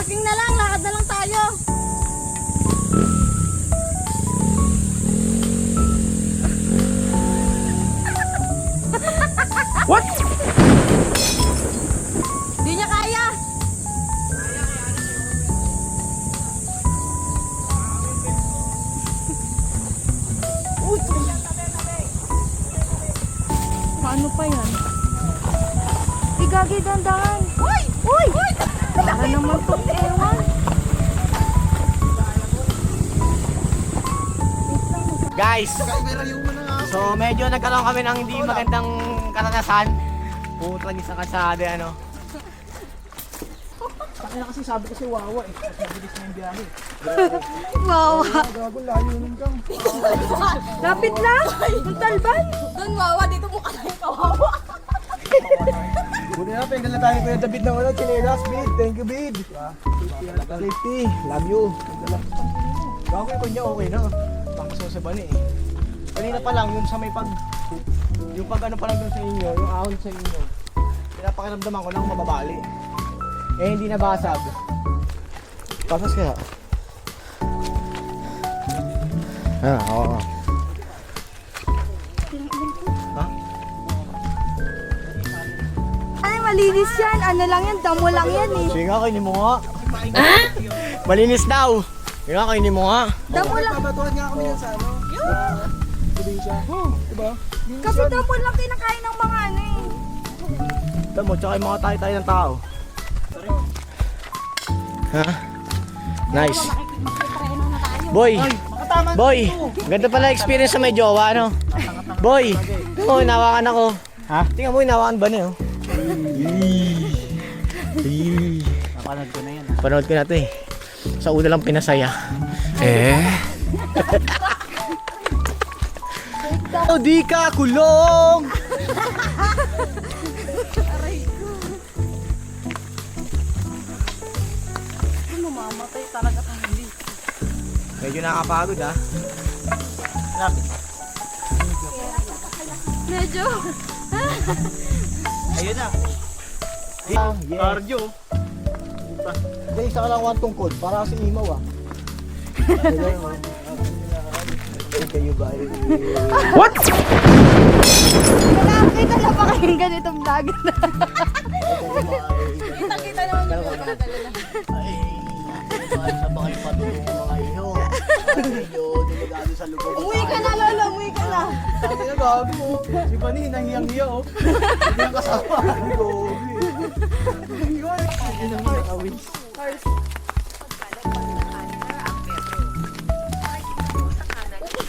Parking na lang, lakad na lang tayo. What? Di niya kaya. Paano pa yan? Igagi, dandahan. Uy! Uy! Baka naman itong ewan. Guys, so medyo nagkaroon kami ng hindi magandang karanasan. Pumunta sa kalsada, ano. Kaya kasi sabi kasi wawa eh. Mabilis na yung biyahe. Wawa. Gago, layo nun kang. Lapit lang. Yung talban. Doon wawa, dito mukha na yung kawawa. Buti na, pengal na tayo Kuya David na wala. Chinelas, Bid. Thank you, Bid. Safety. Love you. Gago yung kunya, okay na. Pangkaso sa bani eh. Kanina pa lang, yung sa may pag... Yung pag ano pa lang doon sa inyo, yung ahon sa inyo. Pinapakiramdaman ko lang mababali. Eh, hindi nabasag. Pasas kaya? Oo. Ha? Ay, malinis yan. Ano lang yan, damo lang yan eh. Sige nga, kainin mo nga. Malinis daw. Sige nga, kainin mo nga. Damo lang. Babatuhan nga kami yan sa ano? Probinsya. Diba? Kasi damo lang kinakain ng mga ano eh. Tamo, tsaka yung mga tayo-tayo ng tao. Ha? Nice. Boy! Boy! Ganda pala experience sa may jowa, ano? Boy! Oh, inawakan ako. Ha? Tingnan mo, inawakan ba niyo? Napanood ko na yan. Panood ko na to eh. Sa una lang pinasaya. Oh, di ka kulong! Mamamatay talaga tayo. Medyo nakapagod ha. Medyo. Ayun na. Yeah. Cardio. Hindi, isa ka lang one tungkod. Para kasi imaw ah. Kayo ba? What? Nakakita na ba kayong ganitong vlog? Kita-kita naman yung mga dala na. Sa bakal patulong ng mga iyo. Medyo delikado sa lugar. Umuwi ka na, Lolo. Umuwi ka na. Sabi na gago. Si Bani, nangyang-hiya oh. Hindi ang kasama. Hindi nang nakawin.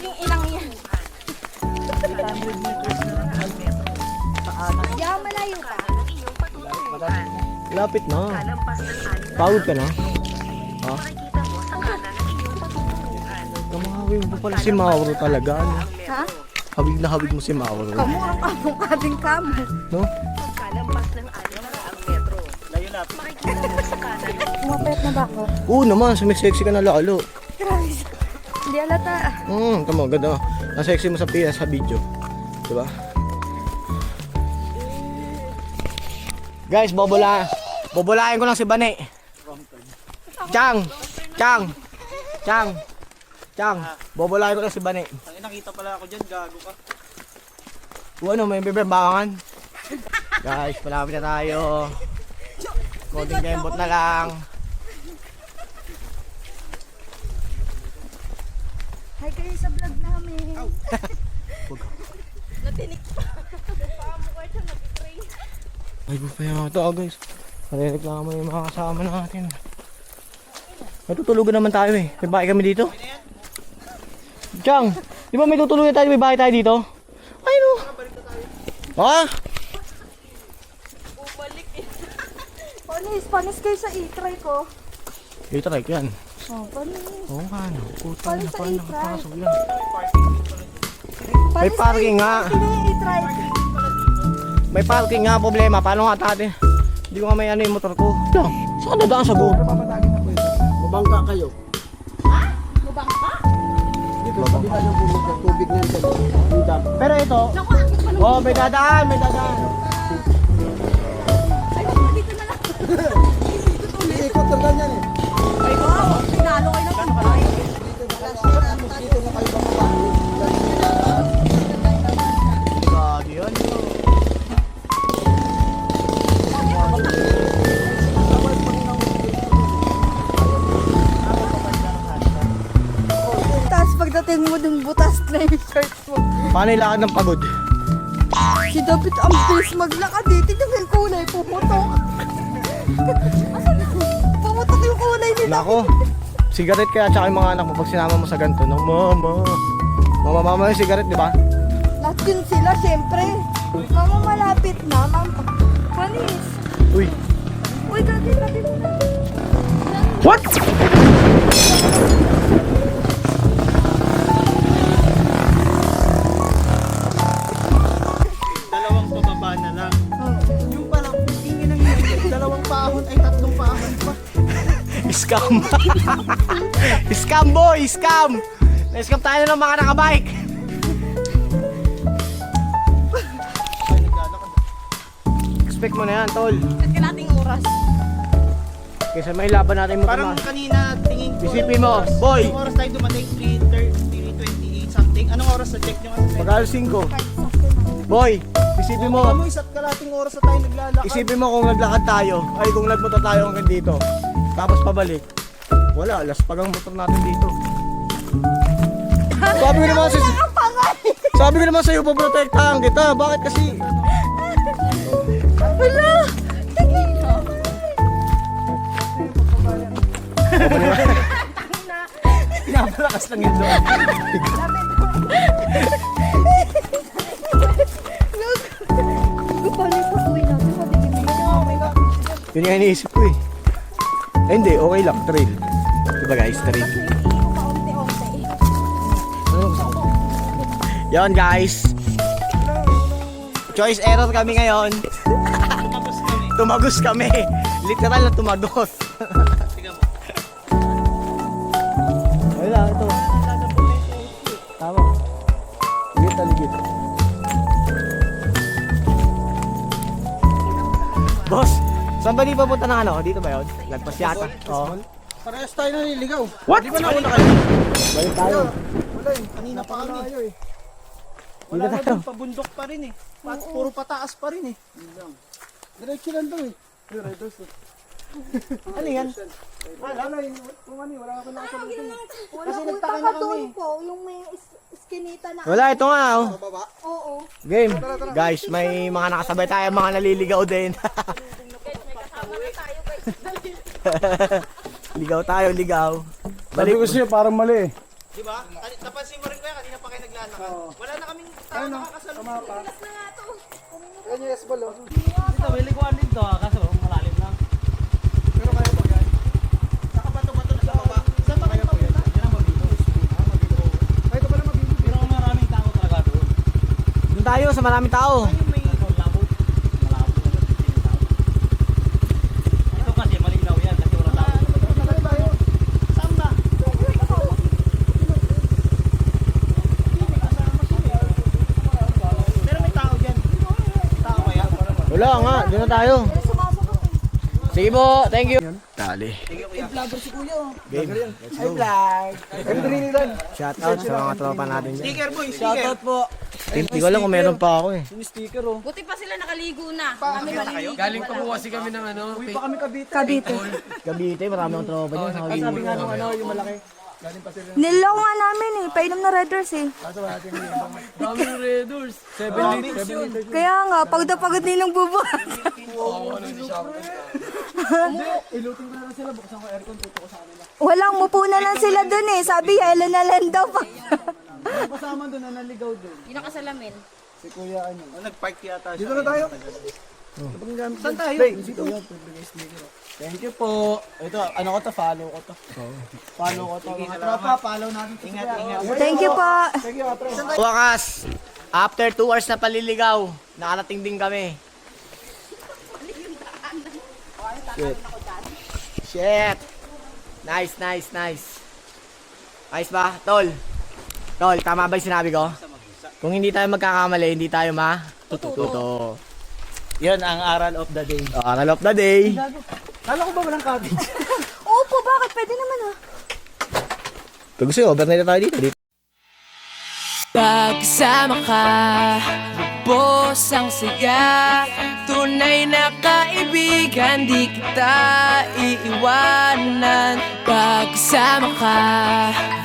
Yung ilang yan. 800 meters na lang ang metro. Sa kanan. Yeah, malayo ka. Lapit na. Pagod ka na? Ha? Kamahawig mo pala si Mauro talaga. Ano? Ha? Hawig na hawig mo si Mauro. Kamu ang among kabing kamo. No? Mapayat na ba ako? Oo naman, sumisexy ka na lalo. Grabe. Hindi alata. Tama, ganda. Ang sexy mo sa video. Diba? Guys, bobolahin ko lang si Bani. Chang! Bobolahin ko lang si Bani. Nakita pala ako dyan, gago ka. Ano, may bibembangan. Guys, palapit na tayo. Konting kembot na lang. Hi kayo sa vlog namin. Natinik pa. Paamo ko ito, nag-pray. Ay, bupa yata guys. Nare-reklamo yung mga kasama natin. Natutulugan naman tayo eh. May bahay kami dito. Chang, di ba may tutulugan tayo? May bahay tayo dito? Ay no. Ha? Bumalik eh. Panis kayo sa e-try ko. Dito like yan. Oh, panis. Oo nga no. Puta Paano na sa paano e-try? nakapasok yan. May parking nga. Sino yung e-try? May parking nga problema. Paano nga tate? Hindi ko nga may ano yung motor ko. Chang, saan dadaan sa go? Papatagin na po ito. Mabangka kayo. Mabangka? Dito, sabi ka ng bumog ng tubig na ito. Pero ito, Naku, akit pa oh may dadaan. Ay, dito na lang. Iikot na ganyan eh. Paano yung lakad ng pagod? Si David ang bilis maglakad eh. Tignan mo yung kulay, pumutok. Pumutok yung kulay ni David. Nako, sigaret kaya tsaka yung mga anak mo pag sinama mo sa ganito. No, mama yung sigaret, di ba? Lahat yun sila, syempre. Mama, malapit na. Mama, panis. Uy. Uy, dati. What? Dalawang pababa na lang. Yung palang, tingin ng yun, dalawang paahon ay tatlong paahon pa. Scam. Scam boy, scam. Na-scam tayo ng mga nakabike. Expect mo na yan, tol. Set ka nating oras. Kaysa may laban natin mo Parang kanina tingin ko. Isipin mo, boy. Anong oras tayo dumating? 3:28 something. Anong oras na check nyo kasi? Pag-alas 5. Boy, isipin mo. Mo isa't kalating oras na tayo naglalakad. Isipin mo kung naglakad tayo, ay kung nagmotor tayo hanggang dito. Tapos pabalik. Wala, alas pag ang motor natin dito. Sabi ko naman sa'yo, paprotektahan kita. Bakit kasi? Wala! Pinapalakas lang yun doon. Paano yung pag-uwi natin? Yun yung iniisip ko eh. Eh hindi, okay lang, trail. Diba guys, trail. Yon guys. Choice error kami ngayon. Tumagos kami. Tumagos kami. Literal na tumagos. Tingnan mo. Wala, ito. Tama. Ligit na ligit. Boss, saan ba di papunta ng ano? Dito ba yun? Lagpas yata. Oo. Parehas tayo naliligaw. What? Di ba nauna kayo? Balik tayo. Wala eh. Kanina pa kami. Wala Dito na tayo. dun, pabundok pa rin eh. Puro pataas pa rin eh. Diretso lang daw eh. Ano yan? Wala ako nakasalutin. Wala Kasi kong nagtaka na kami. po, yung may skinita na. Wala, ito nga oh. Oo. Game. Guys, may mga nakasabay tayo, mga naliligaw din. Ligaw tayo, ligaw. Sabi ko sa'yo, parang mali eh. Di ba? Napansin mo rin kaya kanina pa kayo naglalakad. Wala na kaming tao nakakasalutin. Dito, may liguan dito kaso malalim lang. Pero kaya po yan. Nakabato-bato na sa baba. Saan ba kayo papunta? Yan ang mabito. Ay, ito pala mabibig. Pero maraming tao talaga doon. Doon tayo sa maraming tao. Yung may Ito labot. Malabo na lang yung tao. Ito kasi malinaw yan kasi wala tao. Saan ba? Pero may tao dyan. Tao kaya? Wala nga, doon na tayo. Sige po, thank you. Dali. Vlogger si Kuya. Game. Let's go. Vlog. Shout out sa mga tropa natin dyan. Sticker boy, sticker. po. Hindi ko alam kung meron pa ako eh. Yung sticker oh. Buti pa sila nakaligo na. Kami maliligo. Galing pa po kasi kami ng ano. Uwi pa kami Cavite. Cavite, marami akong tropa dyan sa Cavite. Sabi nga nung ano, yung malaki. Nilaw nga namin eh. Painom na Red Horse eh. Daming Red Doors. 7 liters. Kaya nga, pagod na pagod nilang bubuhat. Ilutin ko na lang sila, buksan ko aircon, tuto ko sa kanila. Walang mupo na lang sila dun eh. Sabi, yelo na lang daw pa. Yung kasama doon na naligaw doon. Hindi nakasalamin. Si Kuya ano. Nag-park yata siya. Dito na tayo. Saan tayo? Dito. Thank you po. Ito, ano ko to, follow ko to. Follow ko to. Mga tropa, follow natin. Ingat, ingat. Thank you po. Sige, atre. Wakas, after 2 hours na paliligaw, nakarating din kami. Shit. Shit. Nice, nice, nice. Ayos ba? Tol. Tol, tama ba yung sinabi ko? Kung hindi tayo magkakamali, hindi tayo matututo. Yun ang aral of the day. Aral of the day. Kala ko ba walang cabbage? Opo, bakit? Pwede naman ah. Pag gusto nyo, overnight na tayo dito. Pagkasama ka, lubos ang saya. Tunay na kaibigan, di kita iiwanan. Pagkasama ka,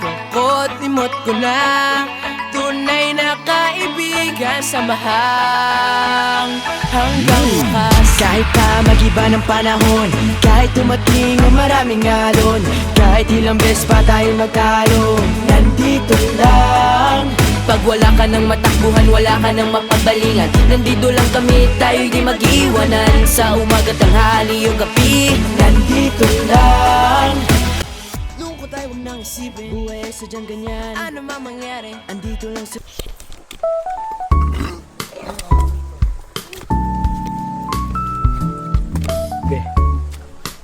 lungkot limot ko na. Tunay na kaibigan kaibigan, samahang hanggang wakas. Kahit pa mag-iba ng panahon, kahit tumating ang maraming alon, kahit ilang beses pa tayo magtalo, nandito lang. Pag wala ka ng matakbuhan, wala ka ng mapagbalingan, nandito lang kami, tayo'y di mag-iwanan. Sa umaga, tanghali o gabi, nandito lang. Lungkot ay huwag nang isipin, buhay ay sadyang ganyan. Ano man mangyari, andito lang sa... Okay.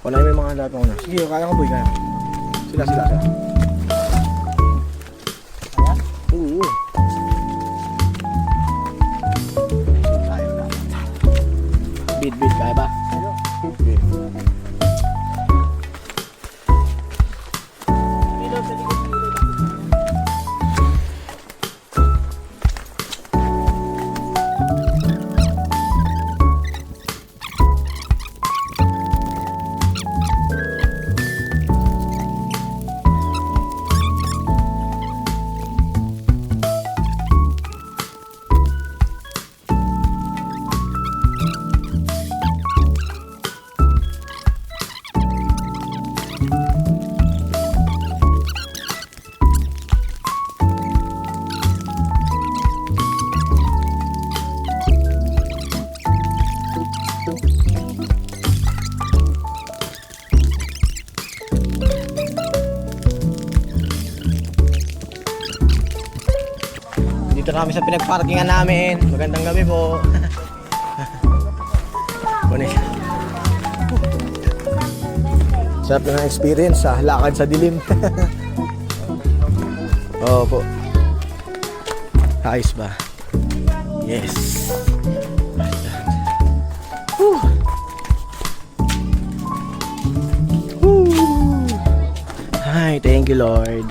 Wala yung mga lahat na. Sige, kaya ko boy, kaya ko. Sila. Kaya? Oo. Beat, kaya ba? Okay. Dito na kami sa pinagparkingan namin. Magandang gabi po. Kunin. Sarap na ng experience sa lakad sa dilim. Oo po. Ayos ba? Yes. Woo. Woo. Hi, thank you Lord.